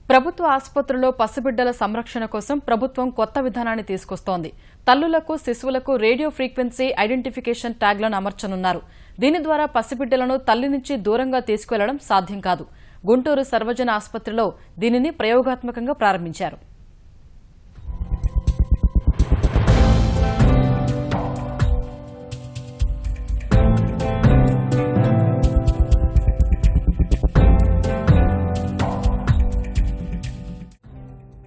ప్రభుత్వ ఆసుపత్రుల్లో పసిబిడ్డల సంరక్షణ కోసం ప్రభుత్వం కొత్త విధానాన్ని తీసుకొస్తోంది. తల్లులకు, శిశువులకు రేడియో ఫ్రీక్వెన్సీ ఐడెంటిఫికేషన్ ట్యాగ్లను అమర్చనున్నారు. దీని ద్వారా పసిబిడ్డలను తల్లి నుంచి దూరంగా తీసుకెళ్లడం సాధ్యం కాదు. గుంటూరు సర్వజన ఆసుపత్రిలో దీనిని ప్రయోగాత్మకంగా ప్రారంభించారు.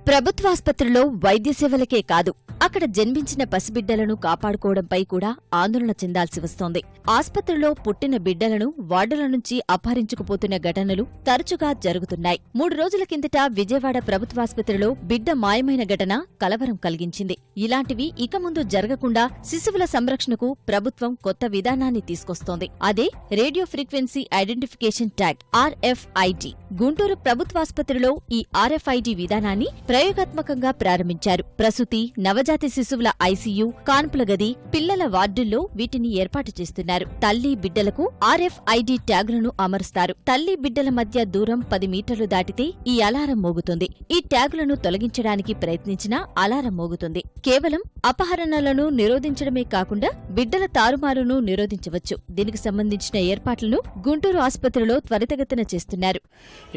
ప్రభుత్వాసుపత్రిలో వైద్య సేవలకే కాదు, అక్కడ జన్మించిన పసిబిడ్డలను కాపాడుకోవడంపై కూడా ఆందోళన చెందాల్సి వస్తోంది. ఆస్పత్రిలో పుట్టిన బిడ్డలను వార్డుల నుంచి అపహరించుకుపోతున్న ఘటనలు తరచుగా జరుగుతున్నాయి. 3 రోజుల కిందట విజయవాడ ప్రభుత్వాసుపత్రిలో బిడ్డ మాయమైన ఘటన కలవరం కలిగించింది. ఇలాంటివి ఇక ముందు జరగకుండా శిశువుల సంరక్షణకు ప్రభుత్వం కొత్త విధానాన్ని తీసుకొస్తోంది. అదే radio frequency identification tag RFID. Guntur ప్రభుత్వాసుపత్రిలో ఈ RFID విధానాన్ని ప్రయోగాత్మకంగా ప్రారంభించారు. ప్రసూతి, నవజాత శిశువుల ICU, కాన్పుల గది, పిల్లల వార్డుల్లో వీటిని ఏర్పాటు చేస్తున్నారు. తల్లి బిడ్డలకు RFID ట్యాగులను అమరుస్తారు. తల్లి బిడ్డల మధ్య దూరం 10 మీటర్లు దాటితే ఈ అలారం మోగుతుంది. ఈ ట్యాగులను తొలగించడానికి ప్రయత్నించినా అలారం మోగుతుంది. కేవలం అపహరణలను నిరోధించడమే కాకుండా బిడ్డల తారుమారును నిరోధించవచ్చు. దీనికి సంబంధించిన ఏర్పాట్లను గుంటూరు ఆసుపత్రిలో త్వరితగతిన చేస్తున్నారు.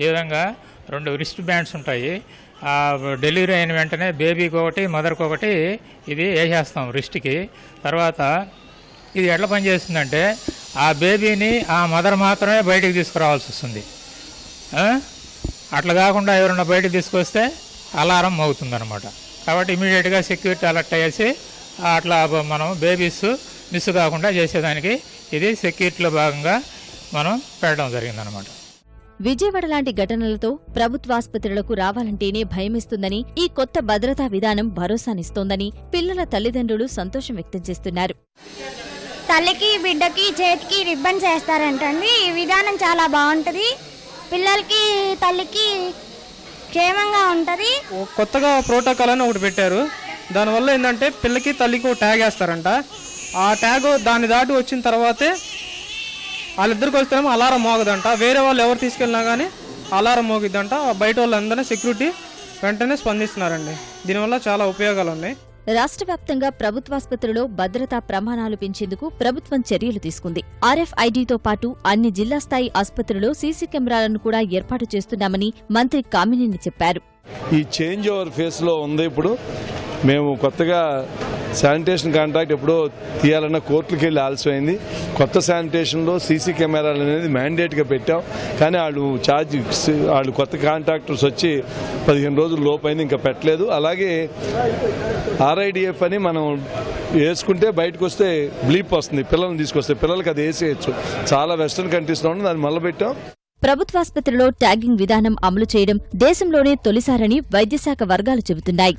ఈ విధంగా 2 రిస్ట్ బ్యాండ్స్ ఉంటాయి. డెలివరీ అయిన వెంటనే బేబీకి ఒకటి, మదర్కి ఒకటి ఇది వేసేస్తాం రిస్ట్కి. తర్వాత ఇది ఎట్లా పనిచేస్తుందంటే ఆ బేబీని ఆ మదర్ మాత్రమే బయటికి తీసుకురావాల్సి వస్తుంది. అట్లా కాకుండా ఎవరన్నా బయటకు తీసుకొస్తే అలారం మోగుతుందన్నమాట. కాబట్టి ఇమీడియట్గా సెక్యూరిటీ అలర్ట్ అయ్యేసి అట్లా మనం బేబీస్ మిస్ కాకుండా చేసేదానికి ఇది సెక్యూరిటీలో భాగంగా మనం పెట్టడం జరిగిందనమాట. విజయవాడ లాంటి ఘటనలతో ప్రభుత్వాసుపత్రులకు రావాలంటేనే భయమేస్తుందని, ఈ కొత్త భద్రతా విధానం భరోసానిస్తోందని పిల్లల తల్లిదండ్రులు సంతోషం వ్యక్తం చేస్తున్నారు. తల్లికి, బిడ్డకి చేతికి రిబ్బన్స్ వేస్తారంటండి. ఈ విధానం చాలా బాగుంటుంది. పిల్లలకి, తల్లికి క్షేమంగా ఉంటుంది. కొత్తగా ప్రోటోకాల్ అని ఒకటి పెట్టారు. దానివల్ల ఏంటంటే పిల్లకి, తల్లికి ఒక ట్యాగ్ వేస్తారంట. ఆ ట్యాగ్ దాన్ని దాటి వచ్చిన తర్వాతే వాళ్ళిద్దరికి వస్తేమో అలారం మోగదంట. వేరే వాళ్ళు ఎవరు తీసుకెళ్ళినా కానీ అలారం మోగిద్దంట. బయట వాళ్ళందరినీ సెక్యూరిటీ వెంటనే స్పందిస్తున్నారండి. దీనివల్ల చాలా ఉపయోగాలు ఉన్నాయి. రాష్ట్ర వ్యాప్తంగా ప్రభుత్వాసుపత్రిలో భద్రతా ప్రమాణాలు పెంచేందుకు ప్రభుత్వం చర్యలు తీసుకుంది. RFIDతో పాటు అన్ని జిల్లా స్థాయి ఆసుపత్రుల్లో సీసీ కెమెరాలను కూడా ఏర్పాటు చేస్తున్నామని మంత్రి కామినేని చెప్పారు. ఈ చేంజ్ ఓవర్ ఫేస్లో ఉంది. ఇప్పుడు మేము కొత్తగా శానిటేషన్ కాంట్రాక్ట్ ఎప్పుడో తీయాలన్న కోర్టులకు వెళ్ళి ఆలస్యమైంది. కొత్త శానిటేషన్లో సీసీ కెమెరాలు అనేది మ్యాండేట్గా పెట్టాం. కానీ వాళ్ళు కొత్త కాంట్రాక్టర్స్ వచ్చి 15 రోజుల లోపైంది, ఇంకా పెట్టలేదు. అలాగే RIDF అని మనం వేసుకుంటే బయటకు వస్తే బ్లీప్ వస్తుంది. పిల్లల్ని తీసుకొస్తే పిల్లలకి అది వేసేయచ్చు. చాలా వెస్టర్న్ కంట్రీస్లో ఉంది, దాన్ని మళ్ళీ పెట్టాం. ప్రభుత్వాసుపత్రిలో ట్యాగింగ్ విధానం అమలు చేయడం దేశంలోనే తొలిసారని వైద్యశాఖ వర్గాలు చెబుతున్నాయి.